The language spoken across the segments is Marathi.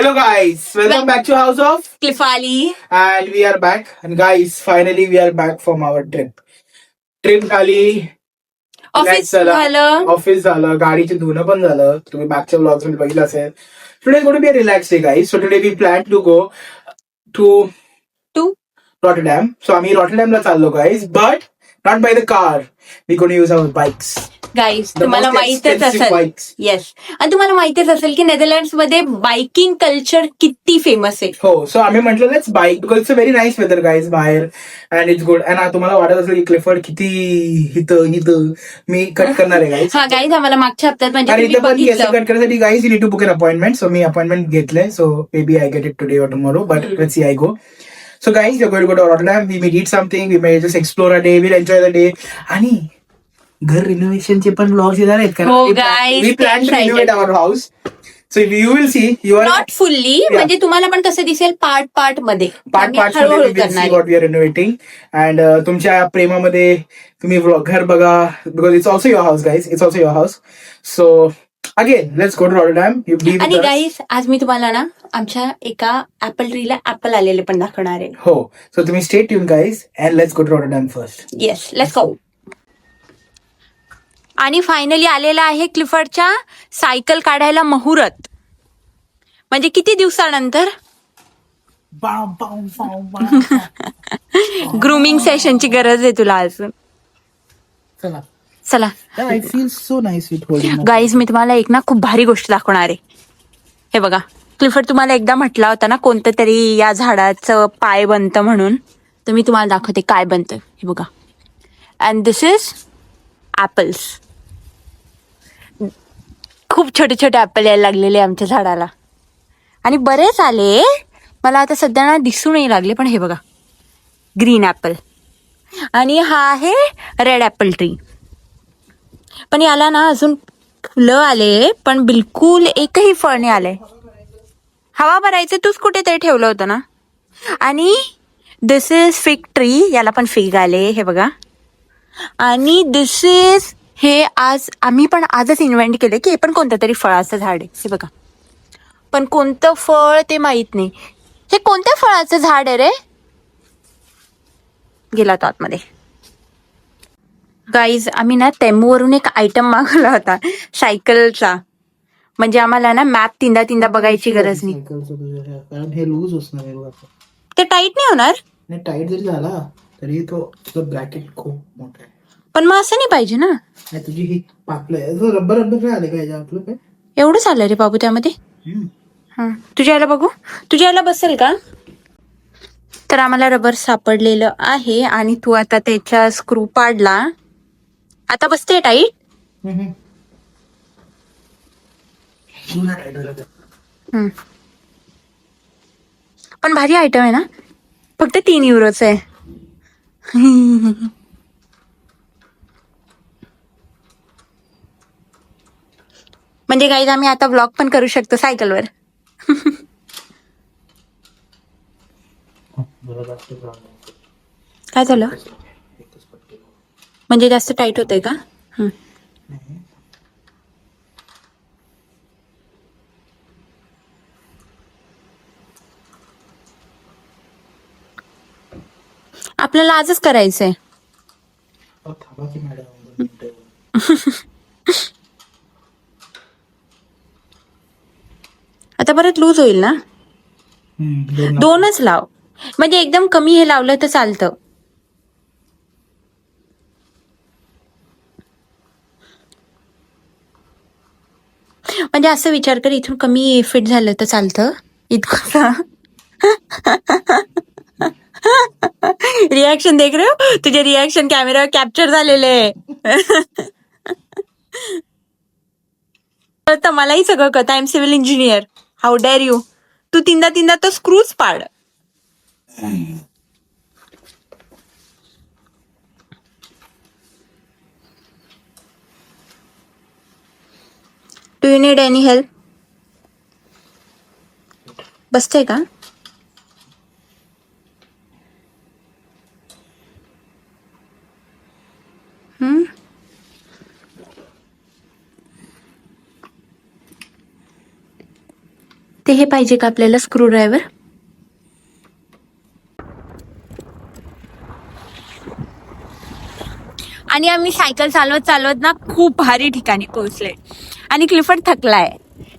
Hello guys, welcome back to House of Cliffali. and we are back. And guys, finally we are back from our trip. Trip झाली, ऑफिस झालं. ऑफिस झालं, गाडीचे धुणं पण झालं. तुम्ही मागच्या ब्लॉग्स मध्ये बघितलं असेल. Today going to be a relax day guys. So today we plan to go to Rotterdam. सो आम्ही रॉटरडॅमला चाललो guys, but not by the car. We going to use our bikes. Guys तुम्हाला माहितच असेल. येस, आणि तुम्हाला माहितच असेल की नेदरलँड्स मध्ये बायकिंग कल्चर किती फेमस आहे. हो, सो आम्ही म्हटलं let's bike because it's a very nice weather guys बाहेर अँड इट्स गुड. अँड तुम्हाला वाटत असेल की क्लिफर्ड किती हिथं मी कट करणार आहे गाईज. हा गाईज, आम्हाला मागच्या हप्त्यात आणि म्हणजे इथं पण कट करण्यासाठी guys you need to book an appointment. So मी अपॉइंटमेंट घेतलंय. So maybe I get it today or tomorrow, but let's see I go. So guys, we're going to go to Rotterdam. We may eat something. We may just explore a day. We'll enjoy the day. आणि घर रिनोव्हेशनचे पण ब्लॉग्स येणार आहेत का? हो guys, we plan to renovate our house. So you will see. You are not fully, म्हणजे तुम्हाला पण कसं दिसेल पार्ट मध्ये पार्ट हळूहळू मध्ये करणार. What we are renovating. And तुमच्या प्रेमामध्ये तुम्ही घर बघा, because it's also your house guys. It's also your house. So again let's go to Rotterdam. यू बी आणि गाईज, आज मी तुम्हाला ना आमच्या एका ऍपल ट्रीला ऍपल आलेले पण दाखवणार आहे. हो, सो तुम्ही stay tune guys and let's go to Rotterdam first. Yes, let's go. आणि फायनली आलेला आहे क्लिफर्डच्या सायकल काढायला मुहूर्त. म्हणजे किती दिवसानंतर ग्रूमिंग सेशनची गरज आहे तुला अजून. चला I feel so nice with holding. Guys, मी तुम्हाला एक ना खूप भारी गोष्ट दाखवणार आहे. हे बघा, क्लिफर्ड तुम्हाला एकदा म्हटला होता ना कोणतं तरी या झाडाचं पाय बनतं म्हणून, तर मी तुम्हाला दाखवते काय बनतं. हे बघा, अँड दिस इज ऍपल्स. खूप छोटे छोटे ऍपल यायला लागलेले आमच्या झाडाला, आणि बरेच आले. मला आता सध्या ना दिसू नाही लागले, पण हे बघा, ग्रीन ऍपल. आणि हा आहे रेड ऍपल ट्री. पण याला ना अजून फुलं आले, पण बिलकुल एकही फळ नाही आलंय. हवा भरायचं तूच कुठेतरी ठेवलं होतं ना. आणि दिस इज फिग ट्री. याला पण फिग आले, हे बघा. आणि दिस इज, हे आम्ही पण आजच इन्व्हेंट केले की हे पण कोणतं तरी फळाचं झाड आहे. हे बघा, पण कोणतं फळ ते माहित नाही. हे कोणत्या फळाचं झाड आहे रे? गेला तो आतमध्ये. गाईज, आम्ही ना टेमूवरून एक आयटम मागवला होता सायकलचा. म्हणजे आम्हाला ना मॅप तीनदा बघायची गरज नाही. कारण हे लूज असणार आहे बघा. ते टाईट नाही होणार. नाही, टाईट जरी झाला तरी तो ब्रॅकेट खूप मोठा आहे. पण मग असं नाही पाहिजे ना. नाही, तुझी ही पापलंय रबर काय आले काय आपलं काय एवढंच आलं रे बाबू त्यामध्ये. हा, तुझ्या याला बघू, तुझ्या याला बसेल का? तर आम्हाला रबर सापडलेलं आहे, आणि तू आता त्याच्या स्क्रू पाडला. आता बसते टाईट. पण भारी आयटम आहे ना. फक्त 3 युरोच आहे. म्हणजे गाईज, आम्ही आता व्लॉग पण करू शकतो सायकलवर. काय झालं? म्हणजे जास्त टाईट होतंय का? आपल्याला आजच करायचंय. आता परत लूज होईल ना. 2च लाव, म्हणजे एकदम कमी हे लावलं तर चालतं. म्हणजे असं विचार कर, इथून कमी फिट झालं तर चालतं. इतकं रिॲक्शन देख रहे हो? तुझे रिॲक्शन कॅमेरावर कॅप्चर झालेले आहे. तर मलाही सगळं कळतं. I am civil engineer. How dare you. तू तीनदा तो स्क्रूच पाड. Do you need any help? बसतंय का? वाटते हे पाहिजे का आपल्याला स्क्रू ड्रायव्हर? आणि आम्ही सायकल चालवत चालवत ना खूप भारी ठिकाणी पोहोचले. आणि क्लिफर्ड थकलाय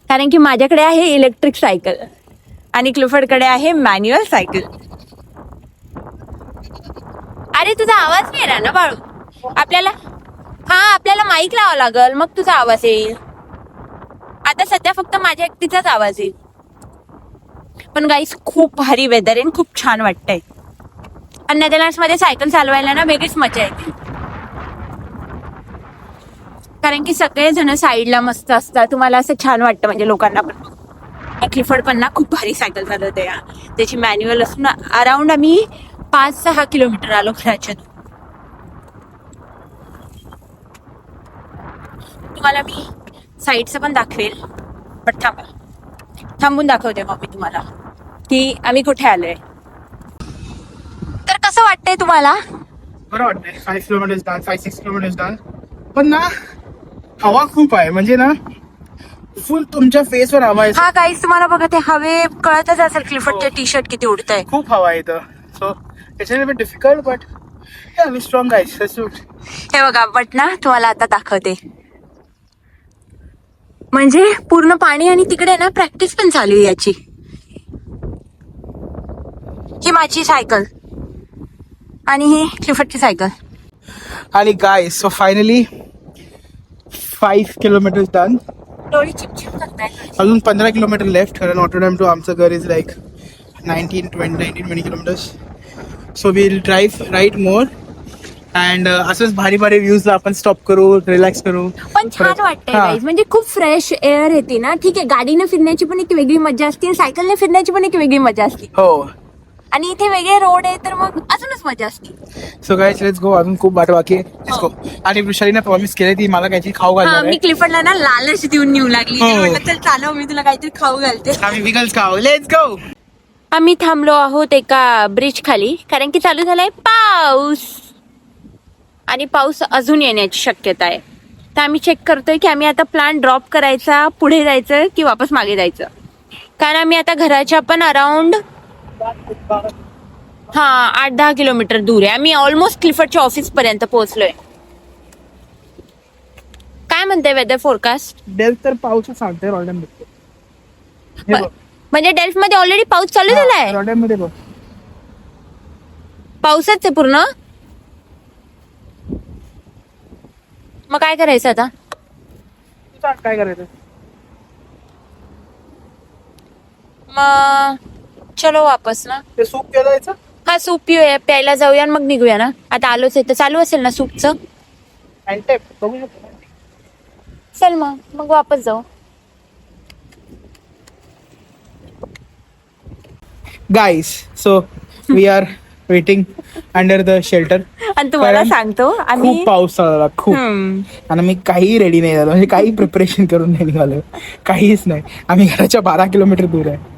कारण की माझ्याकडे आहे इलेक्ट्रिक सायकल आणि क्लिफर्डकडे आहे मॅन्युअल सायकल. अरे तुझा आवाज नाही येणार ना बाळू? आपल्याला माईक लावावं लागल मग तुझा आवाज येईल. आता सध्या फक्त माझ्या एकटीचाच आवाज येईल. पण गाईस खूप भारी वेदर आहे, खूप छान वाटतंय. आणि नेदरलँड्स मध्ये सायकल चालवायला ना वेगळीच मजा येते कारण की सगळेजण साईडला मस्त असतात. तुम्हाला असं छान वाटतं म्हणजे लोकांना पण. क्लिफर्ड पण ना खूप भारी सायकल चालवते. त्याची मॅन्युअल असून अराउंड आम्ही 5-6 किलोमीटर आलो घराच्या. तुम्हाला मी साईडचं पण दाखवेल पण थांबून दाखवते मग मी तुम्हाला की आम्ही कुठे आलोय. तर कसं वाटतंय तुम्हाला? बरं वाटतंय. 5 किलोमीटर डन, 5-6 किलोमीटर डन. पण ना हवा खूप आहे म्हणजे ना फुल तुमच्या फेसवर हवा आहे. हा गाईस तुम्हाला बघा ते हवे कळतच असेल क्लिफर्डचे टी शर्ट किती उडतंय. खूप हवा आहे इथं. So it's a bit difficult but we strong guys. हे बघा बट ना तुम्हाला आता दाखवते. म्हणजे पूर्ण पाणी आणि तिकडे ना प्रॅक्टिस पण चालू आहे याची. ही माझी सायकल आणि ही क्लिफर्डची सायकल. आणि guys so finally 5 kilometre done. डोळी चिपचिप करताय. अजून 15 किलोमीटर लेफ्ट. कारण नॉटरडॅम टू आमचं घर is like 19-20 kilometres. So will drive right more and असंच भारी भारी व्ह्यूजला आपण स्टॉप करू, रिलॅक्स करू. पण छान वाटतंय गाईज. म्हणजे खूप फ्रेश एअर येते ना. ठीक आहे गाडीने फिरण्याची पण एक वेगळी मजा असते, सायकलने फिरण्याची पण एक वेगळी मजा असते. हो. आणि इथे वेगळे रोड आहे तर मग अजूनच मजा असते. So guys let's go. अजून खूप वाट बाकी आहे. Let's go. आणि वृषालीने प्रॉमिस केली ती मला काहीतरी खाऊ घालणार मी आहे. क्लिफर्डला ना लालच देऊन नेऊ लागली. हो. म्हटलं चल चालव मी तुला काहीतरी खाऊ घालते. आम्ही विगल्स खाऊ. Let's go. आम्ही थांबलो आहोत एका ब्रिज खाली कारण की चालू झालाय पाऊस आणि पाऊस अजून येण्याची शक्यता आहे. तर आम्ही चेक करतोय की आम्ही आता प्लान ड्रॉप करायचा, पुढे जायचं की वापस मागे जायचं. कारण आम्ही आता घराच्या पण अराउंड 8-10 किलोमीटर दूर आहे. आम्ही ऑलमोस्ट क्लिफर्डच्या ऑफिस पर्यंत पोहोचलोय. काय म्हणते वेदर फोरकास्ट? डेल्फ तर पाऊसच सांगते. रॉटरडॅम म्हणजे डेल्फ मध्ये ऑलरेडी पाऊस चालू झालाय. रॉटरडॅम मध्ये बघ पाऊसच आहे पूर्ण. मग काय करायचं आता? काय करायचं मग चलो वापस ना. ते सूप प्यायचं. हा सूप पिऊया, प्यायला जाऊया आणि मग निघूया ना. आता आलोच आहे तर चालू असेल ना सूपचं. चल मग वापस जाऊ. Guys so we are waiting under the shelter. आणि तुम्हाला सांगतो आम्ही खूप पाऊस चालला खूप. आणि मी काही रेडी नाही झालो म्हणजे काही प्रिपरेशन करून नाही निघालो. काहीच नाही. आम्ही घराच्या 12 किलोमीटर दूर आहे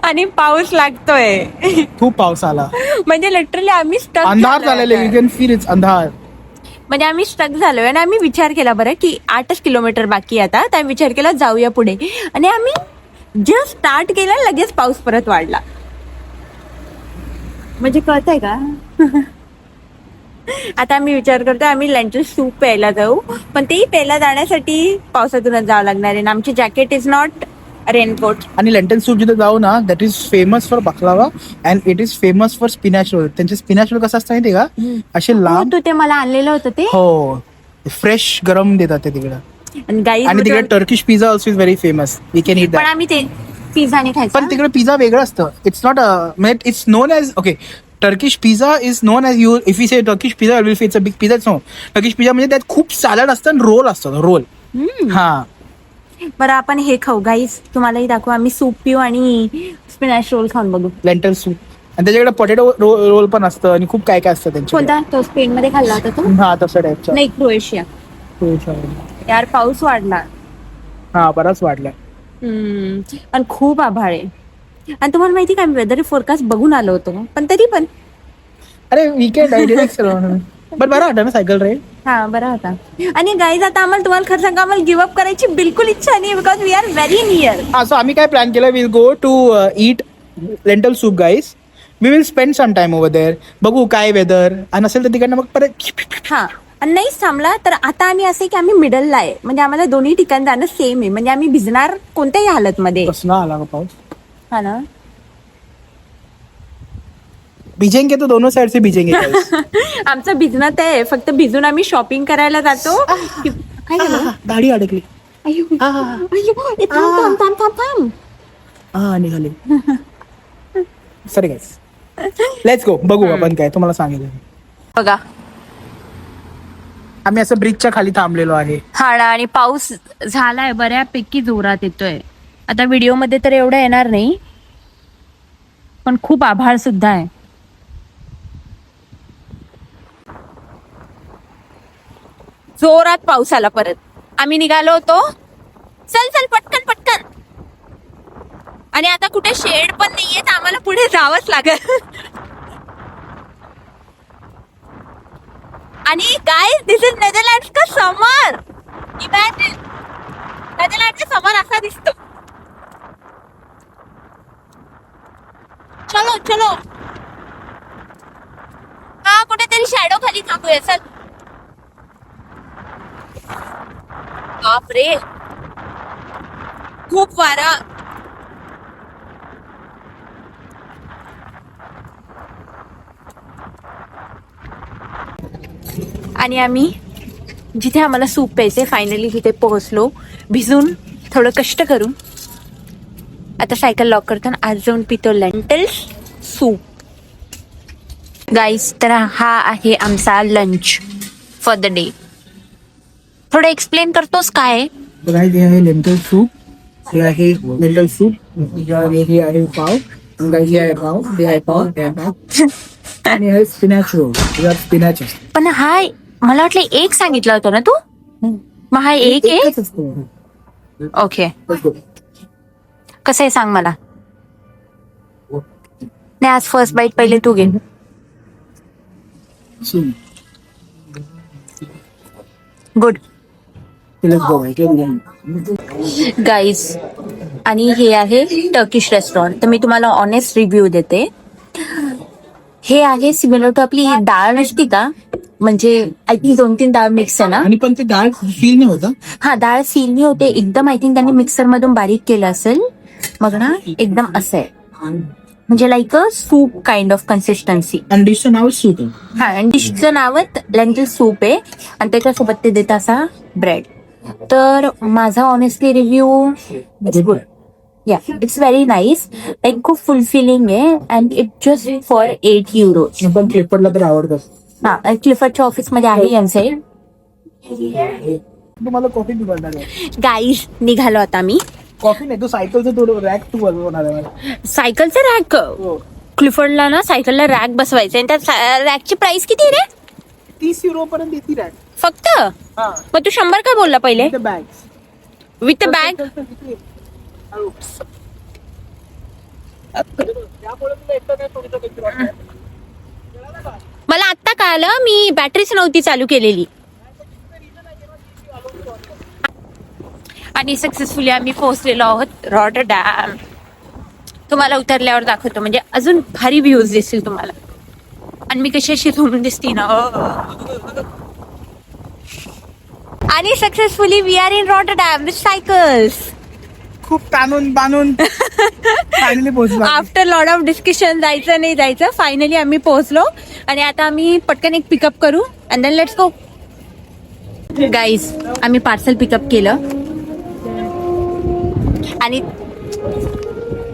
आणि पाऊस लागतोय. खूप पाऊस आला म्हणजे लिटरली आम्ही स्टक अंधार झालेले. यू कॅन फील इट्स अंधार. म्हणजे आम्ही स्टक झालोय आणि आम्ही विचार केला बरं की 8च किलोमीटर बाकी आता. तर आम्ही विचार केला जाऊया पुढे. आणि आम्ही जस्ट स्टार्ट केला लगेच पाऊस परत वाढला. म्हणजे कळतंय का? आता आम्ही विचार करतोय आम्ही लेंटल सूप प्यायला जाऊ. पण तेही प्यायला जाण्यासाठी पावसातूनच जावं लागणार आहे. आमची जॅकेट इज नॉट रेनकोट. आणि लेंटल सूप जिथे जाऊ ना that is famous for baklava and it is famous for spinach roll. त्यांचे स्पिनॅच रोल कसं असतं माहिती का? असे लांब. तू ते मला आणलेलं होतं ते. हो फ्रेश गरम देतात ते तिकडे. गाईज आणि तिकडे Turkish pizza also is very famous. We can eat पण दॅट. आम्ही ते पिझ्झा नाही खायचं. पण तिकडे पिझ्झा वेगळं असतं. इट्स नॉट म्हणजे it's known as okay Turkish pizza is known as you if you say Turkish pizza will it's a big pizza. No Turkish pizza म्हणजे त्यात खूप सॅलड असतं आणि रोल असतं. रोल. हा बरं आपण हे खाऊ गाईज. तुम्हालाही दाखवू. आम्ही सूप पिऊ आणि स्पिनॅच रोल खाऊन बघू. Lentil soup. आणि त्याच्याकडे पोटॅटो रोल पण असतं आणि खूप काय काय असतं त्यांच्याकडे. कोणता? तो स्पेन मध्ये खाल्ला होता तो. हा तसं टाईपचा. नाही क्रोएशिया. यार पाऊस वाढला. हा बराच वाढलाय. आणि खूप आभाळ आहे. आणि तुम्हाला माहिती का वेदर फोरकास्ट बघून आलो होतो पण तरी पण अरे वीकेंड आहे रिलॅक्स. बट बरं वाटतं ना सायकल राईड. हा बरा होता. आणि गाईज आता आम्हाला तुम्हाला खरं सांगा आम्हाला गिव्ह करायची बिलकुल इच्छा नाही because we are very near. हा, सो आम्ही काय प्लॅन केलं, will go to eat lentil soup guys. We will spend some time over there. बघू काय वेदर, आणि असेल तर तिकडनं मग परत. हा, आणि नाहीच थांबला तर आता आम्ही असं की आम्ही मिडलला आहे, म्हणजे आम्हाला दोन्ही ठिकाण जाणं सेम आहे, म्हणजे आम्ही भिजणार कोणत्याही हालत मध्ये. कसला आला का पाऊस. हा ना. भिजेंगे तो दोनों साइड से भिजेंगे guys. आमचं भिजणं आहे, फक्त भिजून आम्ही शॉपिंग करायला जातो. काय झालं? दाढी अडकली. अय्यो, अय्यो, ए, थांब थांब थांब थांब थांब. हा निघाले. Sorry guys, let's go. बघू आपण काय तुम्हाला सांगितलं. बघा आम्ही असं ब्रिजच्या खाली थांबलेलो आहे. हा ना, आणि पाऊस झालाय बऱ्यापैकी जोरात येतोय. आता व्हिडिओ मध्ये तर एवढं येणार नाही, पण खूप आभाळ सुद्धा आहे. जोरात पाऊस आला परत. आम्ही निघालो होतो, चल चल पटकन पटकन, आणि आता कुठे शेड पण नाहीये तर आम्हाला पुढे जावंच लागेल. आणि गाइस, दिस इज नेदरलँड्स का समर. इमॅजिन, नेदरलँडचा समर असा दिसतो. चलो चलो, हा कुठेतरी शॅडो खाली थांबूया. चल. बापरे, खूप वारा. आणि आम्ही जिथे आम्हाला सूप प्यायचे फायनली तिथे पोहोचलो, भिजून थोडं कष्ट करून. आता सायकल लॉक करतो आणि आज जाऊन पितो लेंटल सूप. गाईस, तर हा आहे आमचा लंच फॉर द डे. थोडं एक्सप्लेन करतोस काय? बघा, हे आहे लेंटल सूप, हे आहे लेंटल सूप, हे आहे पाव, हे आहे पाव, हे आहे पाव, हे आहे पाव, आणि हे स्पिनॅच रोल. स्पिनॅच पण हा मला वाटलं एक सांगितलं होतं ना तू, मग हा एक आहे. ओके, कसं आहे सांग मला. नाही, आज फर्स्ट बाईट पहिले तू घे. Good guys. आणि हे आहे टर्किश रेस्टॉरंट. तर मी तुम्हाला ऑनेस्ट रिव्ह्यू देते. हे आहे सिमिलर टू आपली डाळ नसती का, म्हणजे आय थिंक 2-3 डाळ मिक्स आहे ना. आणि पण ते डाळ फील नाही होतं. हा, डाळ सील नाही होते एकदम. आय थिंक त्यांनी मिक्सर मधून बारीक केलं असेल. मग ना एकदम असं आहे, म्हणजे like a soup kind of consistency. आणि डिशचं नाव सूप आहे. हा, आणि डिशचं नावच लेंटल सूप आहे, आणि त्याच्यासोबत ते देत असा ब्रेड. तर माझा ऑनेस्टली रिव्ह्यू गुड. या, इट्स व्हेरी नाईस. लाईक खूप फुलफिलिंग आहे, अँड इट जस्ट फॉर €8. पण क्लिपरला तर आवडतं. हा, क्लिफर्डच्या ऑफिस मध्ये आहे यांचे. तुम्हाला कॉफी बनणार आहे. गाईज, निघालो आता मी. कॉफी नाही, तो सायकलचं थोडं रॅक टू बनवणार आहे. सायकलचं रॅक. क्लिफर्डला ना सायकलला रॅक बसवायचं, आणि त्या रॅकची प्राइस किती रे? €30 पर्यंत येते रॅक फक्त. मग तू 100 काय बोलला पहिले? Bag with bag. मला आत्ता कळालं, मी बॅटरीच नव्हती चालू केलेली. आणि सक्सेसफुली आम्ही पोहोचलेलो आहोत रॉटरडॅम. तुम्हाला उतरल्यावर दाखवतो, म्हणजे अजून भारी व्ह्यूज दिसतील तुम्हाला. आणि मी कशी अशी झोपून दिसते ना. आणि successfully we are in Rotterdam with cycles. खूप ताणून बांधून फायनली पोहोचलो. आफ्टर लॉट ऑफ डिस्कशन, जायचं नाही जायचं, फायनली आम्ही पोहोचलो. आणि आता आम्ही पटकन एक पिकअप करू and then let's go. Guys, आम्ही पार्सल पिकअप केलं. आणि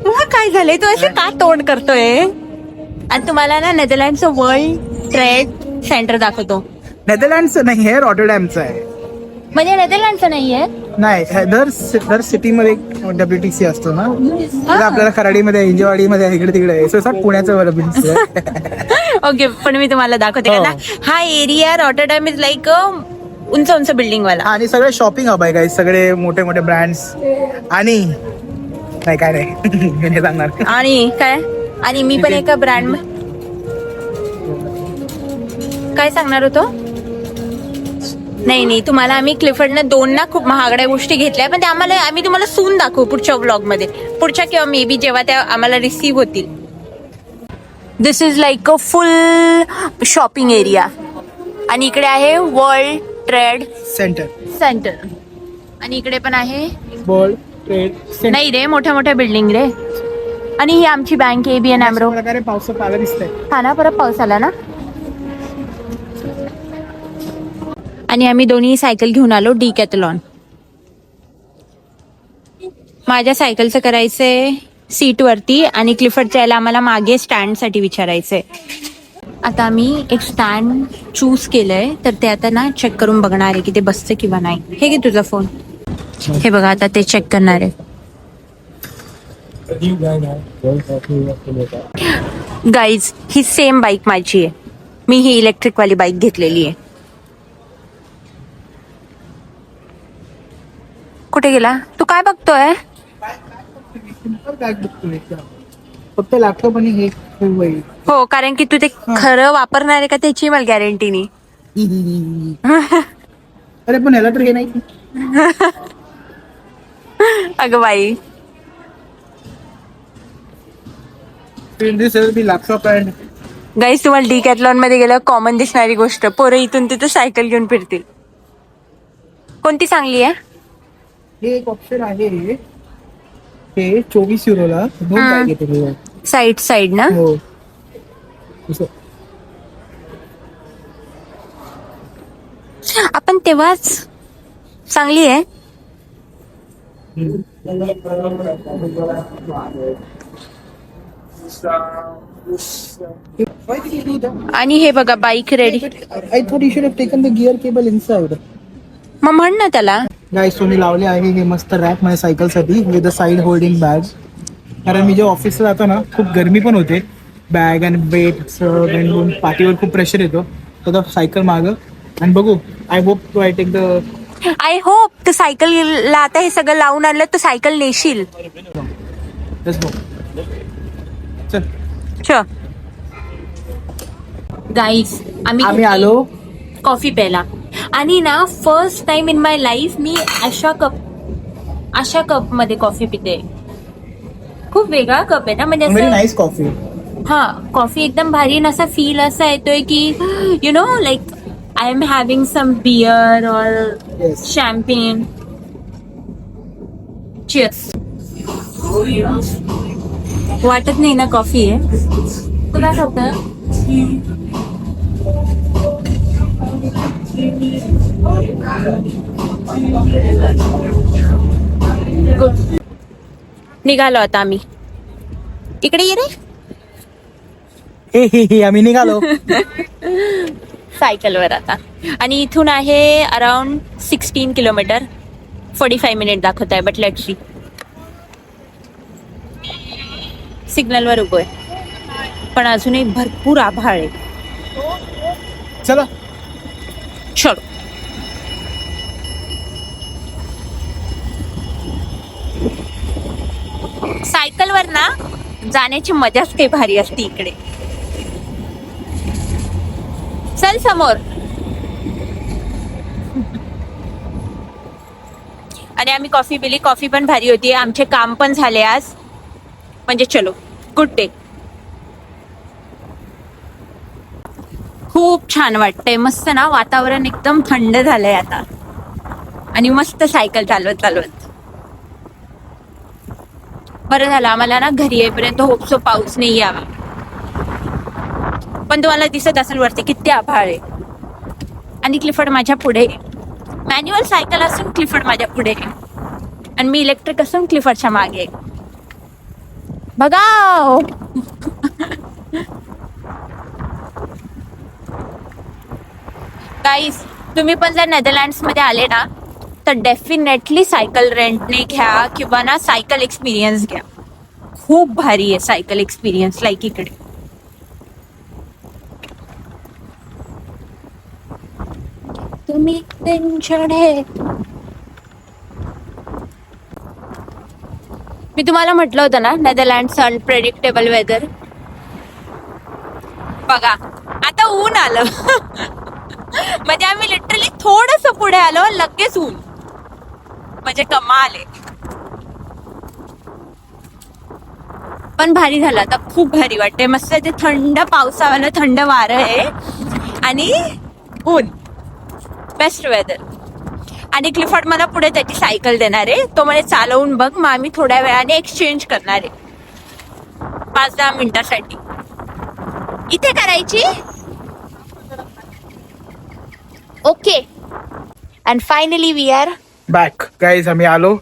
तुला काय झालंय, तू असं का तोंड करतोय? आणि तुम्हाला ना नेदरलँडचं वर्ल्ड ट्रेड सेंटर दाखवतो. नेदरलँडचं नाही आहे, रॉटरडॅमचं आहे. म्हणजे नेदरलँडचं नाहीये. नाही, दर सिटीमध्ये WTC असतो ना. आपल्याला खराडीमध्ये, हिंजेवाडीमध्ये, इकडे तिकडे पुण्याचं WTC आहे. ओके, पण मी तुम्हाला दाखवते का. हा एरिया रॉटरडॅम इज लाईक उंच उंच बिल्डिंग वाला. आणि सगळे शॉपिंग हब आहे, सगळे मोठे मोठे ब्रँड्स. आणि नाही काय नाही मी नाही सांगणार. आणि काय, आणि मी पण एका ब्रँड काय सांगणार होतो? नाही तुम्हाला आम्ही क्लिफर्डनं 2 ना खूप महागड्या गोष्टी घेतल्या, पण ते आम्ही तुम्हाला सून दाखवू पुढच्या व्लॉग मध्ये, पुढच्या किंवा मे बी जेव्हा त्या आम्हाला रिसीव्ह होतील. This is like a full shopping area. आणि इकडे आहे वर्ल्ड ट्रेड सेंटर. आणि इकडे पण आहे वर्ल्ड ट्रेड सेंटर. नाही रे, मोठ्या मोठ्या बिल्डिंग रे. आणि ही आमची बँक ABN AMRO. प्रकारे पावसात आला दिसतंय. हा ना, परत पाऊस आला ना. आणि आम्ही दोन्ही सायकल घेऊन आलो डिकॅथलॉन. माझ्या सायकलचं करायचंय सीट वरती आणि क्लिफर्डच्या याला आम्हाला मागे स्टँड साठी विचारायचंय. आता आम्ही एक स्टँड चूज केलंय, तर ते आता ना चेक करून बघणार आहे की ते बसतं किंवा नाही. हे घे तुझा फोन. हे बघा, आता ते चेक करणार आहे. गाईज, ही सेम बाईक माझी आहे. मी ही इलेक्ट्रिक वाली बाईक घेतलेली आहे. कुठे गेला तू? काय बघतोय? फक्त लॅपटॉप आणि हे हो, कारण की तू ते खरं वापरणार आहे का त्याची मला गॅरंटी नाही. अरे पण ह्याला तर हे नाही. अगं बाई, लॅपटॉप अँड गाईस, तुम्हाला डिकॅथलॉन मध्ये गेलं कॉमन दिसणारी गोष्ट, पोरं इथून तिथं सायकल घेऊन फिरतील. कोणती चांगली आहे? हे एक ऑप्शन आहे. हे 24 युरोला 2 बॅग येते. साईड ना. हो. आपण तेव्हाच चांगली आहे. आणि हे बघा bike ready. I thought you should have taken the gear cable inside. मग म्हण ना त्याला. गाईस, सोनी लावले आहे हे मस्त रॅक माझ्या सायकलसाठी with the side holding bag. कारण मी जेव्हा ऑफिसला जातो ना, खूप गरमी पण होते. बॅग आणि वेट पाठीवर खूप प्रेशर येतो. तर सायकल मागं आणि बघू. I hope to take the. I hope तू सायकलला आता हे सगळं लावून आणलं तू सायकल नेशील. चल गाईस, आम्ही आलो कॉफी प्यायला. आणि ना first time in my life मी अशा कप मध्ये कॉफी पिते. खूप वेगळा कप आहे ना, म्हणजे व्हेरी नाईस कॉफी. हा, कॉफी एकदम भारी. असा फील असा येतोय की you know like I am having some beer or champagne. Cheers. वाटत नाही ना कॉफी आहे. तुला काय होतं? निघालो आता आम्ही. इकडे ये रे. आम्ही निघालो सायकलवर आता. आणि इथून आहे अराउंड 16 किलोमीटर. 45 मिनिट दाखवत आहे, बट लेट्स सी. सिग्नलवर उभोय, पण अजूनही भरपूर आभाळ आहे. चला चलो. सायकलवर ना जाण्याची मजाच काही भारी असते इकडे. चल समोर. आणि आम्ही कॉफी पिली. कॉफी पण भारी होती. आमचे काम पण झाले आज. म्हणजे चलो, गुड डे. खूप छान वाटतंय. मस्त ना, वातावरण एकदम थंड झालंय आता. आणि मस्त सायकल चालवत बरं झालं आम्हाला ना घरी येईपर्यंत होपसो पाऊस नाही यावा. पण तुम्हाला दिसत असेल वरती किती आभाळ आहे. आणि क्लिफर्ड माझ्या पुढे. मॅन्युअल सायकल असून क्लिफर्ड माझ्या पुढे, आणि मी इलेक्ट्रिक असून क्लिफर्डच्या मागे. बघा. गाईस, तुम्ही पण जर नेदरलँड्स मध्ये आले ना, तर डेफिनेटली सायकल रेंटने घ्या किंवा ना सायकल एक्सपिरियन्स घ्या. खूप भारी आहे सायकल एक्सपिरियन्स. लाईक इकडे तुम्ही चढे. मी तुम्हाला म्हटलं होतं ना, नेदरलँड्स अनप्रेडिक्टेबल वेदर. बघा आता ऊन आलं. म्हणजे आम्ही लिटरली थोडस पुढे आलो लगेच ऊन. म्हणजे कमाल आहे. पण भारी झालं आता, खूप भारी वाटते. मस्त ते थंड पावसावाला थंड वारं आहे आणि ऊन. Best weather. आणि क्लिफर्ड मला पुढे त्याची सायकल देणार आहे. तो म्हणे चालवून बघ, मग आम्ही थोड्या वेळाने एक्सचेंज करणार आहे 5-10 मिनिटासाठी. इथे करायची. Okay. And finally we are back guys. आम्ही आलो.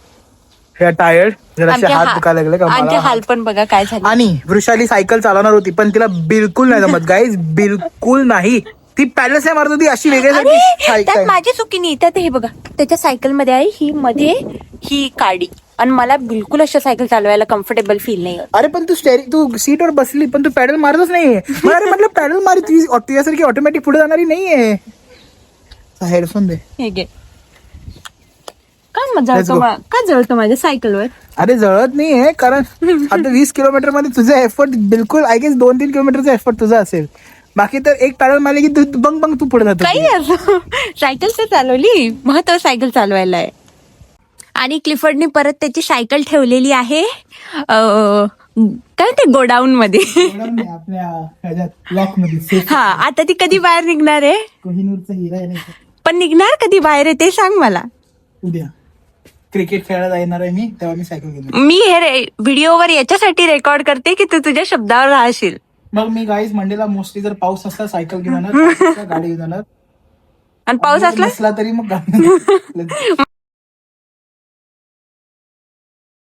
हे टायर्ड, जरासे हात दुखायला लागले का आमचे मला. हाल पण बघा काय झालं. आणि वृषाली सायकल चालवणार होती पण तिला बिलकुल नाही जमत गाईज, बिलकुल नाही. ती पॅडल्स नाही मारत होती अशी अरे, वेगळी. त्यात माझी चुकी नाही. त्यात हे बघा, त्याच्या सायकल मध्ये आहे ही मध्ये ही काडी, आणि मला बिलकुल अशा सायकल चालवायला कम्फर्टेबल फील नाही. अरे पण तू सीटवर बसली पण तू पॅडल मारतच नाहीये. मला अरे म्हटलं पॅडल मारी, तुझ्यासारखी ऑटोमॅटिक पुढे जाणारी नाहीये. हेडफोन दे. हे घे. का जळतो माझ्या सायकलवर? अरे जळत नाहीये, कारण आता 20 किलोमीटर मध्ये तुझा एफर्ट बिलकुल आय गेस 2-3 किलोमीटरचा एफर्ट तुझा असेल. बाकी तर एक पॅडल मारली की तू बंग तू पुढे जातो. काही असं सायकल तर चालवली, महत्व सायकल चालवायला आहे. आणि क्लिफर्डनी परत त्याची सायकल ठेवलेली आहे काय ते गोडाऊन मध्ये. आपल्या लॉक मध्ये. हा, आता ती कधी बाहेर निघणार आहे? कोहिनूरचा हिरा आहे नाही. पण निघणार कधी बाहेर आहे ते सांग मला. उद्या क्रिकेट खेळायला जाणार आहे मी, तेव्हा मी सायकल घेऊन. मी हे व्हिडिओवर याच्यासाठी रेकॉर्ड करते की तू तुझ्या शब्दावर राहशील. मग मी गाईज मंडेला मोस्टली जर पाऊस असला सायकल घेऊन येणार, गाडी घेऊन येणार. आणि पाऊस असला तरी मग गाडी